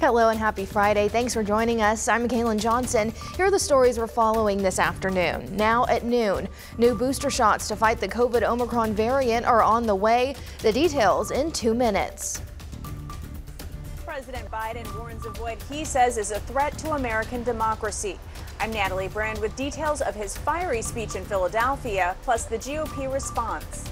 Hello and happy Friday. Thanks for joining us. I'm Mackailyn Johnson. Here are the stories we're following this afternoon. Now at noon, new booster shots to fight the COVID Omicron variant are on the way. The details in 2 minutes. President Biden warns of what he says is a threat to American democracy. I'm Natalie Brand with details of his fiery speech in Philadelphia, plus the GOP response.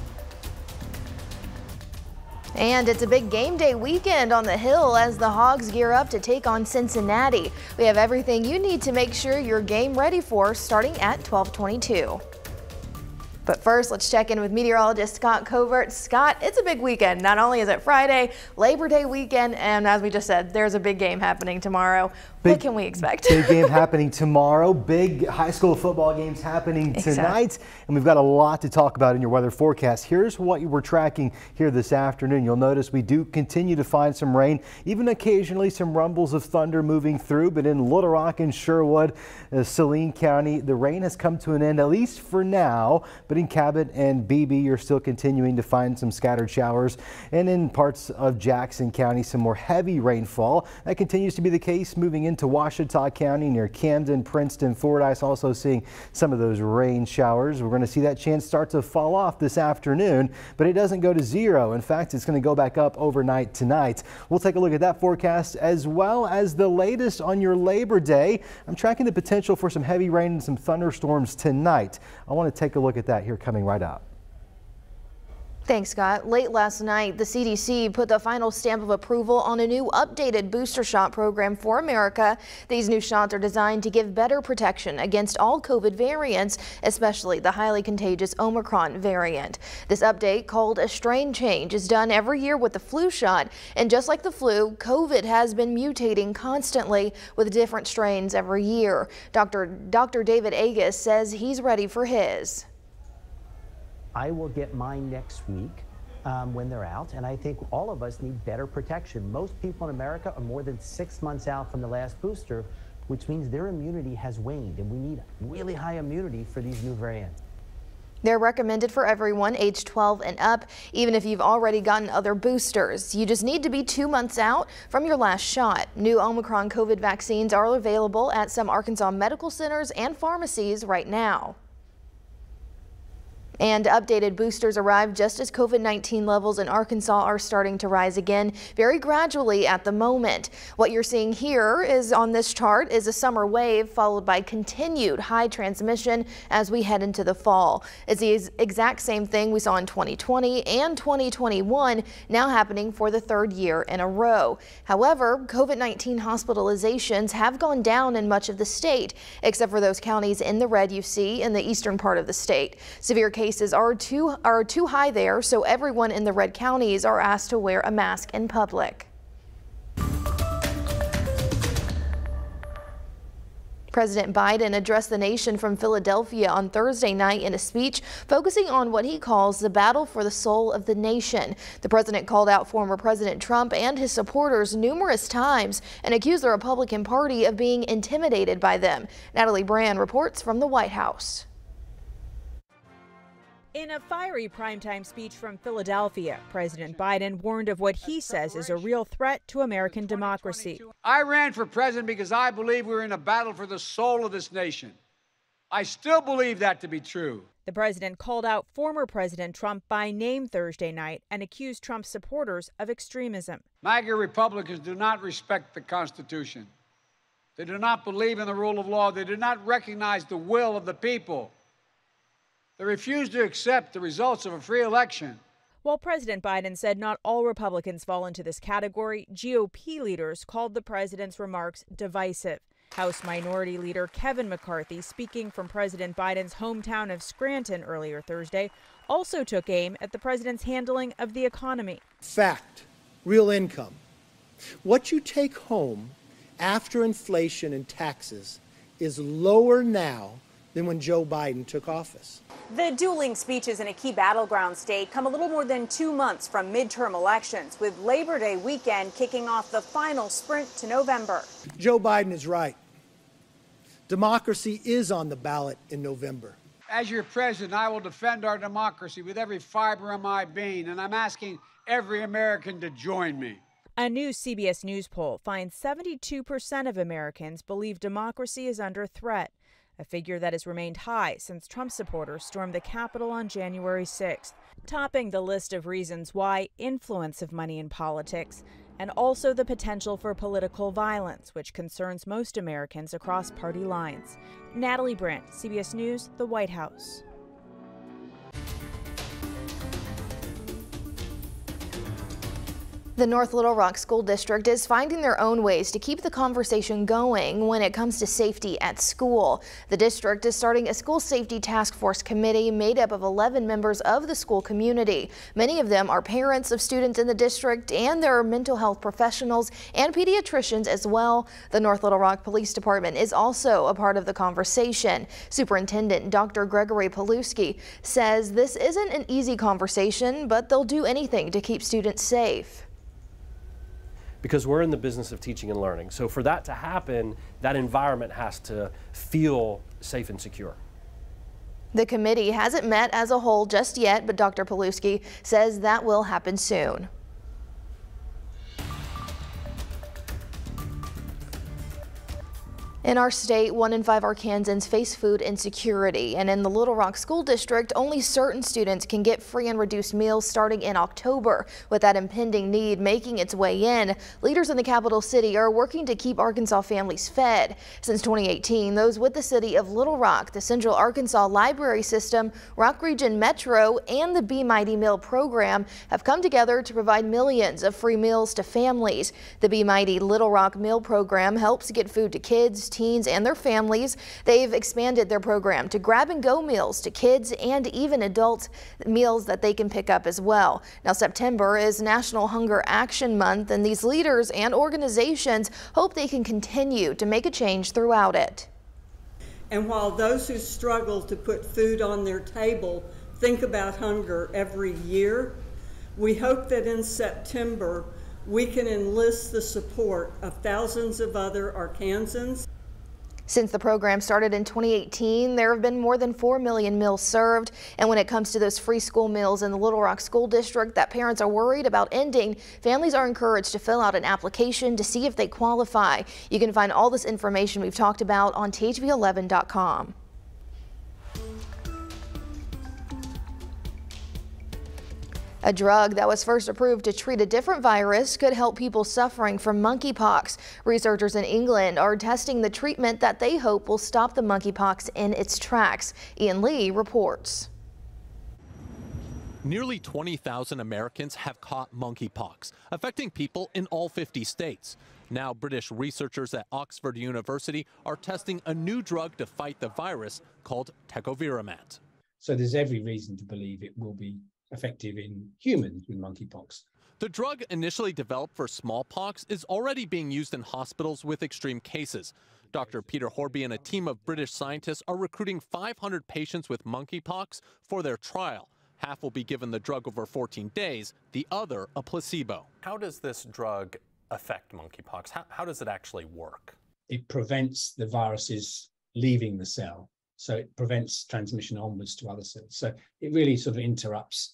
And it's a big game day weekend on the Hill as the Hogs gear up to take on Cincinnati. We have everything you need to make sure you're game ready for starting at 12:22. But first, let's check in with meteorologist Scott Covert. Scott, it's a big weekend. Not only is it Friday, Labor Day weekend, and as we just said, there's a big game happening tomorrow. What can we expect? Big game happening tomorrow. Big high school football games happening tonight. And we've got a lot to talk about in your weather forecast. Here's what we're tracking here this afternoon. You'll notice we do continue to find some rain, even occasionally some rumbles of thunder moving through. But in Little Rock and Sherwood, Saline County, the rain has come to an end, at least for now. But in Cabot and Beebe, you're still continuing to find some scattered showers. And in parts of Jackson County, some more heavy rainfall. That continues to be the case moving into Washita County near Camden, Princeton, Fordyce, also seeing some of those rain showers. We're going to see that chance start to fall off this afternoon, but it doesn't go to zero. In fact, it's going to go back up overnight tonight. We'll take a look at that forecast as well as the latest on your Labor Day. I'm tracking the potential for some heavy rain and some thunderstorms tonight. I want to take a look at that here coming right up. Thanks, Scott. Late last night, the CDC put the final stamp of approval on a new updated booster shot program for America. These new shots are designed to give better protection against all COVID variants, especially the highly contagious Omicron variant. This update, called a strain change, is done every year with the flu shot. And just like the flu, COVID has been mutating constantly with different strains every year. Dr. David Agus says he's ready for his. I will get mine next week when they're out, and I think all of us need better protection. Most people in America are more than 6 months out from the last booster, which means their immunity has waned, and we need really high immunity for these new variants. They're recommended for everyone age 12 and up, even if you've already gotten other boosters. You just need to be 2 months out from your last shot. New Omicron COVID vaccines are available at some Arkansas medical centers and pharmacies right now. And updated boosters arrived just as COVID-19 levels in Arkansas are starting to rise again, very gradually at the moment. What you're seeing here is on this chart is a summer wave followed by continued high transmission as we head into the fall. It's the exact same thing we saw in 2020 and 2021, now happening for the third year in a row. However, COVID-19 hospitalizations have gone down in much of the state, except for those counties in the red you see in the eastern part of the state. Severe cases are too high there, so everyone in the red counties are asked to wear a mask in public. President Biden addressed the nation from Philadelphia on Thursday night in a speech focusing on what he calls the battle for the soul of the nation. The president called out former President Trump and his supporters numerous times and accused the Republican Party of being intimidated by them. Natalie Brand reports from the White House. In a fiery primetime speech from Philadelphia, President Biden warned of what he says is a real threat to American democracy. I ran for president because I believe we're in a battle for the soul of this nation. I still believe that to be true. The president called out former President Trump by name Thursday night and accused Trump's supporters of extremism. MAGA Republicans do not respect the Constitution. They do not believe in the rule of law. They do not recognize the will of the people. They refuse to accept the results of a free election. While President Biden said not all Republicans fall into this category, GOP leaders called the president's remarks divisive. House Minority Leader Kevin McCarthy, speaking from President Biden's hometown of Scranton earlier Thursday, also took aim at the president's handling of the economy. Fact, real income. What you take home after inflation and taxes is lower now than when Joe Biden took office. The dueling speeches in a key battleground state come a little more than 2 months from midterm elections, with Labor Day weekend kicking off the final sprint to November. Joe Biden is right. Democracy is on the ballot in November. As your president, I will defend our democracy with every fiber of my being, and I'm asking every American to join me. A new CBS News poll finds 72% of Americans believe democracy is under threat, a figure that has remained high since Trump supporters stormed the Capitol on January 6th. Topping the list of reasons why, influence of money in politics, and also the potential for political violence, which concerns most Americans across party lines. Natalie Brandt, CBS News, the White House. The North Little Rock School District is finding their own ways to keep the conversation going when it comes to safety at school. The district is starting a school safety task force committee made up of 11 members of the school community. Many of them are parents of students in the district, and there are mental health professionals and pediatricians as well. The North Little Rock Police Department is also a part of the conversation. Superintendent Dr. Gregory Paluski says this isn't an easy conversation, but they'll do anything to keep students safe. Because we're in the business of teaching and learning. So for that to happen, that environment has to feel safe and secure. The committee hasn't met as a whole just yet, but Dr. Paluski says that will happen soon. In our state, 1 in 5 Arkansans face food insecurity, and in the Little Rock School District, only certain students can get free and reduced meals starting in October. With that impending need making its way in, leaders in the capital city are working to keep Arkansas families fed. Since 2018, those with the city of Little Rock, the Central Arkansas Library System, Rock Region Metro, and the Be Mighty Meal program have come together to provide millions of free meals to families. The Be Mighty Little Rock Meal program helps get food to kids, teens, and their families. They've expanded their program to grab-and-go meals to kids and even adults, meals that they can pick up as well. Now, September is National Hunger Action Month, and these leaders and organizations hope they can continue to make a change throughout it. And while those who struggle to put food on their table think about hunger every year, we hope that in September we can enlist the support of thousands of other Arkansans. Since the program started in 2018, there have been more than 4 million meals served. And when it comes to those free school meals in the Little Rock School District that parents are worried about ending, families are encouraged to fill out an application to see if they qualify. You can find all this information we've talked about on thv11.com. A drug that was first approved to treat a different virus could help people suffering from monkeypox. Researchers in England are testing the treatment that they hope will stop the monkeypox in its tracks. Ian Lee reports. Nearly 20,000 Americans have caught monkeypox, affecting people in all 50 states. Now, British researchers at Oxford University are testing a new drug to fight the virus called tecovirimat. So there's every reason to believe it will be effective in humans with monkeypox. The drug, initially developed for smallpox, is already being used in hospitals with extreme cases. Dr. Peter Horby and a team of British scientists are recruiting 500 patients with monkeypox for their trial. Half will be given the drug over 14 days, the other a placebo. How does this drug affect monkeypox? How does it actually work? It prevents the viruses leaving the cell, so it prevents transmission onwards to other cells. So it really sort of interrupts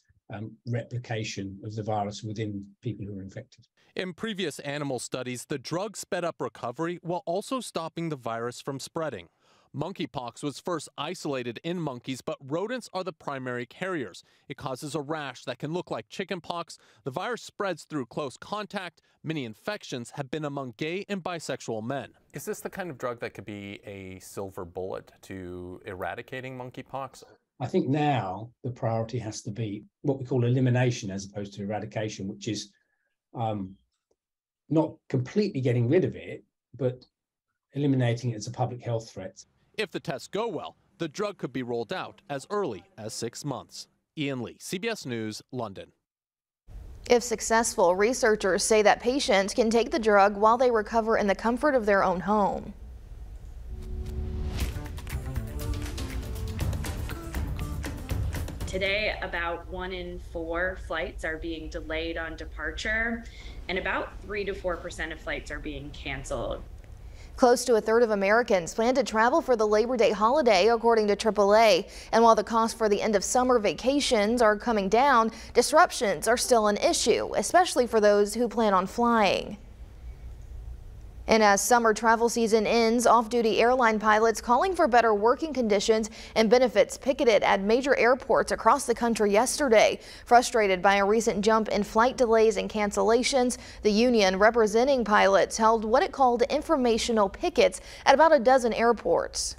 replication of the virus within people who are infected. In previous animal studies, the drug sped up recovery while also stopping the virus from spreading. Monkeypox was first isolated in monkeys, but rodents are the primary carriers. It causes a rash that can look like chickenpox. The virus spreads through close contact. Many infections have been among gay and bisexual men. Is this the kind of drug that could be a silver bullet to eradicating monkeypox? I think now the priority has to be what we call elimination as opposed to eradication, which is not completely getting rid of it, but eliminating it as a public health threat. If the tests go well, the drug could be rolled out as early as 6 months. Ian Lee, CBS News, London. If successful, researchers say that patients can take the drug while they recover in the comfort of their own home. Today, about 1 in 4 flights are being delayed on departure, and about 3 to 4% of flights are being canceled. Close to a third of Americans plan to travel for the Labor Day holiday, according to AAA. And while the costs for the end of summer vacations are coming down, disruptions are still an issue, especially for those who plan on flying. And as summer travel season ends, off-duty airline pilots calling for better working conditions and benefits picketed at major airports across the country yesterday. Frustrated by a recent jump in flight delays and cancellations, the union representing pilots held what it called informational pickets at about a dozen airports.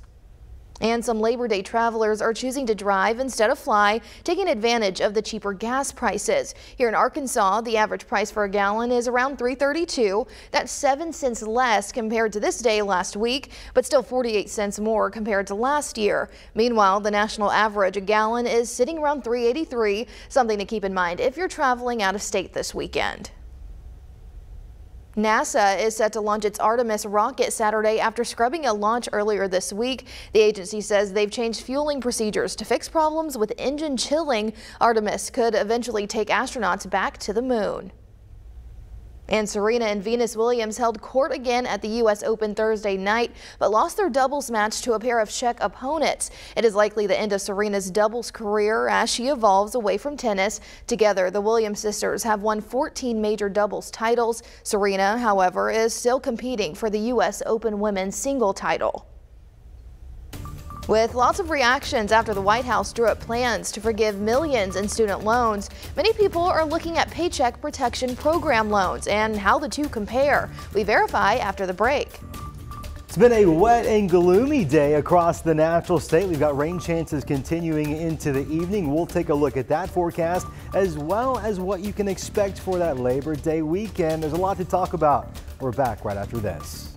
And some Labor Day travelers are choosing to drive instead of fly, taking advantage of the cheaper gas prices. Here in Arkansas, the average price for a gallon is around $3.32. That's 7 cents less compared to this day last week, but still 48 cents more compared to last year. Meanwhile, the national average a gallon is sitting around $3.83, something to keep in mind if you're traveling out of state this weekend. NASA is set to launch its Artemis rocket Saturday after scrubbing a launch earlier this week. The agency says they've changed fueling procedures to fix problems with engine chilling. Artemis could eventually take astronauts back to the moon. And Serena and Venus Williams held court again at the U.S. Open Thursday night, but lost their doubles match to a pair of Czech opponents. It is likely the end of Serena's doubles career as she evolves away from tennis. Together, the Williams sisters have won 14 major doubles titles. Serena, however, is still competing for the U.S. Open women's single title. With lots of reactions after the White House drew up plans to forgive millions in student loans, many people are looking at Paycheck Protection Program loans and how the two compare. We verify after the break. It's been a wet and gloomy day across the natural state. We've got rain chances continuing into the evening. We'll take a look at that forecast as well as what you can expect for that Labor Day weekend. There's a lot to talk about. We're back right after this.